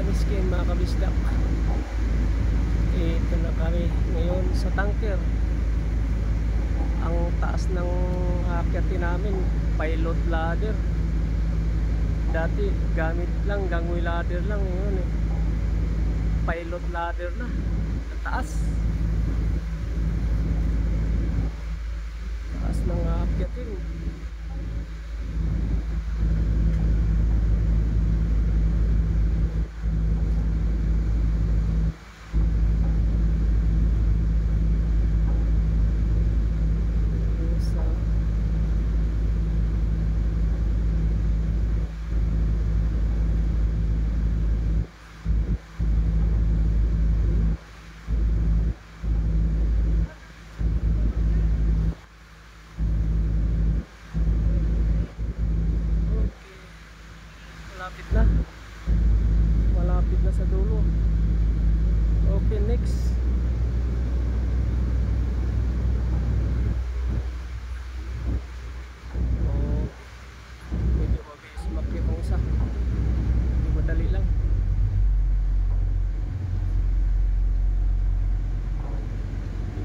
kamiskin, mga kabisdak. Ito na kami ngayon sa tanker. Ang taas ng akyatin namin, pilot ladder. Dati gamit lang, gangway ladder lang. Ngayon pilot ladder na. Taas. Taas ng akyatin. Malapit na sa dulo. Okay, next. Medyo mabilis makit ang isa. Hindi madali lang.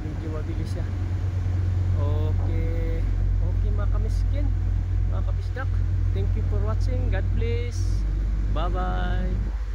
Medyo mabilis siya. Okay. Okay, mga kamiskin, mga kabisdak. Thank you for watching. God bless. Bye bye.